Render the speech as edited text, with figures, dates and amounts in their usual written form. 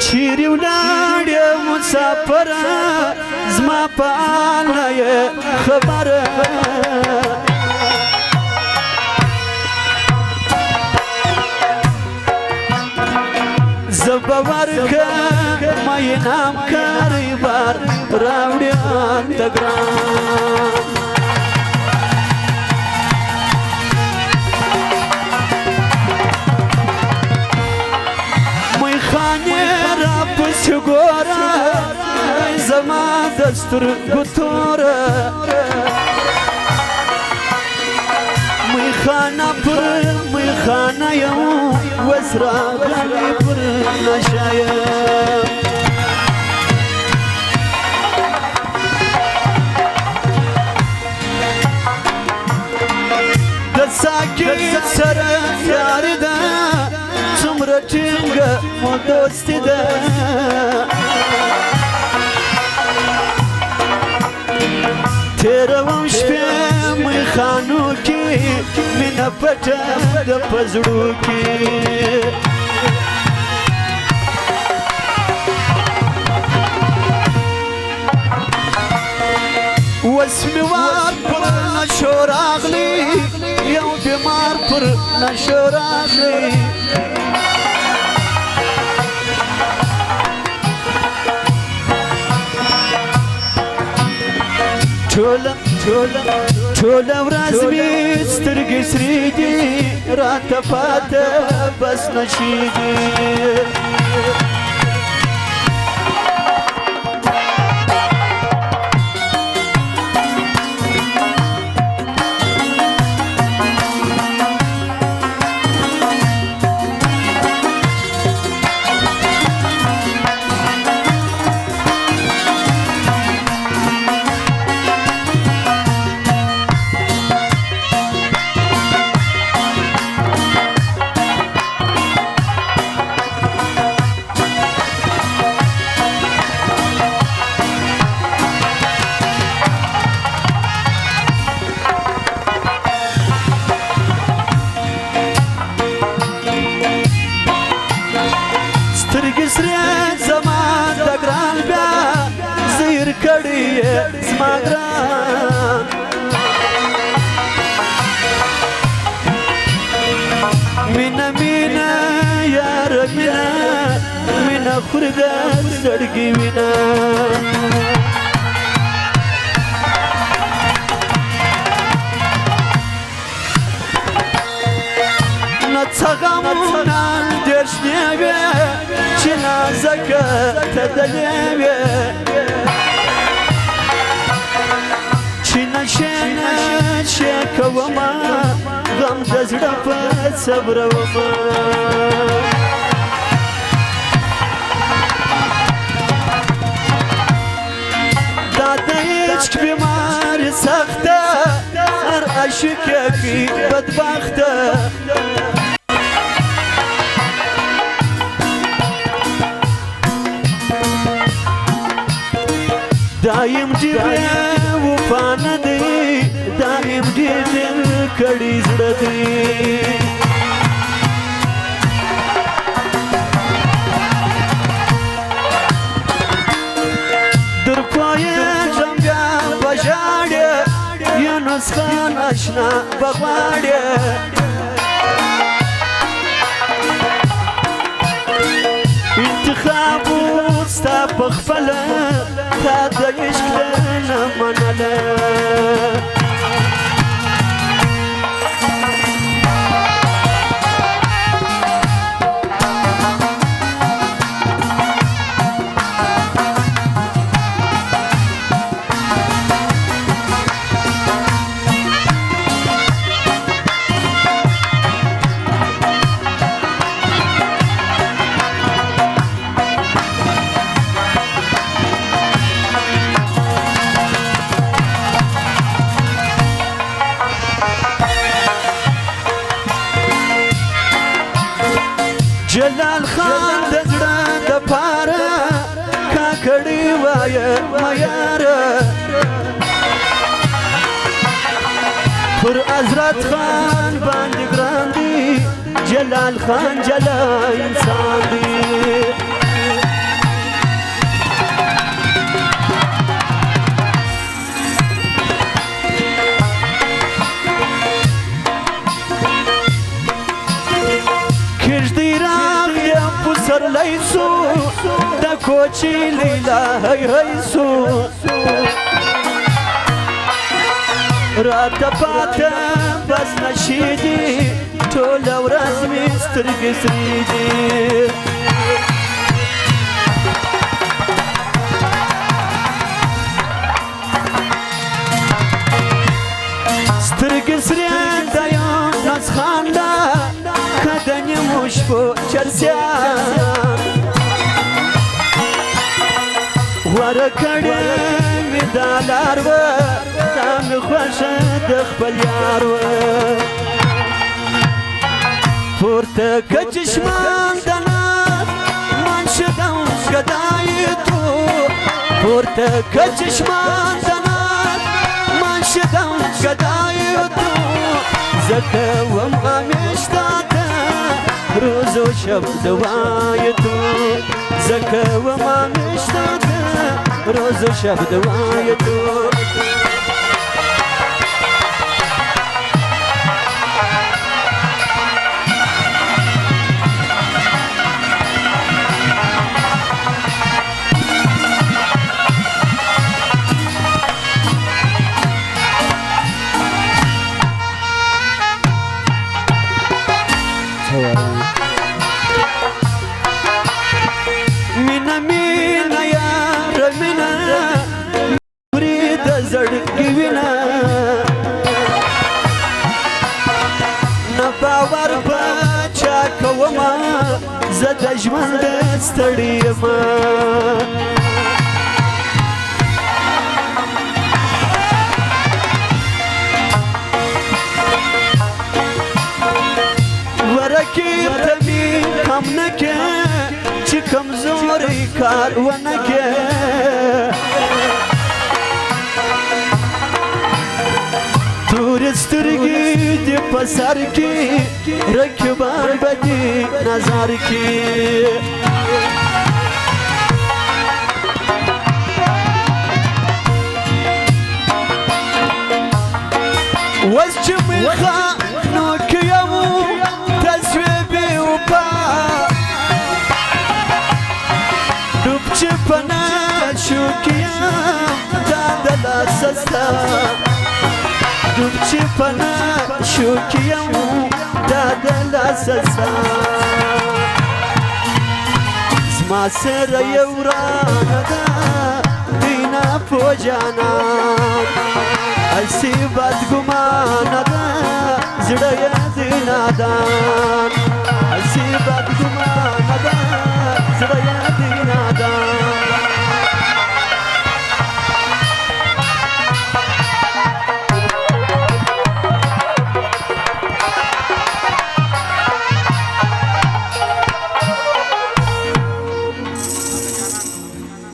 چیرې ولاړې مسافره زما په حال نه یې خبره زه به ورکړم انعام کاری بار راوړې هلته ګران میخانې راپسې ګوره زما د سترګو توره میخانه پر میخانه یم اوس راغلی پر نشه یم د ساکت سره یاري ده څومره ټینګه مو دوستي ده تېروم شپې میخانو کې مینه پټه ده په زړو کې اوس مې وار پر نشو راغلی یو بیمار پر نشو راغلی ټوله ورځ مې سترګې سرې دي راته پاته بس نشي دي زما ګران مینه مینه یاره مینه مینه خوري د زړګي وینه نه څه غمونه ډېر شنې وې چې نازکه ته دلې وې نشه کوما غم د زړه په صبروما دا د عشق بیمار سخته هر عاشق یې بدبخته دایم ډېر وفا نه دی دایم ډېر کړي زړه دی در پوهېږم بیا به ژاړې یونس خان اشنا به غواړې انتخاب ستا په خپله تا د عشق نه منله جلال خان د زړه د پاره کاکړي وایه میاره پر حضرت خان باندې ګران دی جلال خان جلا انسان دی هیسو دا کوچی لیلا هیسو راته پاته بس نشیدی ټوله ورځ مې سترګې سرې دي سترګې سرې د یو ناز خانده که د نیمو شپو چرسیان غوره کړې مې دا لار وه دا مې خوښه د خپل یار وه پورته که چشمان د ناز من شدم ګدای تو پورته که چشمان د ناز من شدم ګدای تو زه کوم همیشه ته روز و شب دوای تو زه کوم همیشه ته روز و شب دوای تو مینا مینا یار مینا مري د زړګي وینا نه باور په چا کومه زه د ژوند ستړی یم ورکیب ته مې کم نه کې چې کمزوري کار ونه کې تورې سترګې دې په سر کې رقیبان به دې نظر کې اوس چې مې خانو کې یم تصویبې وپا چې پنا شو کیم دا د لاسه ستا دوب چې پنا شو کیم دا د لاسه ستا زما سره یو ورانه ده دینا په جانان هسې بدګمانه ده زړه یې د نادان هسې بدګمانه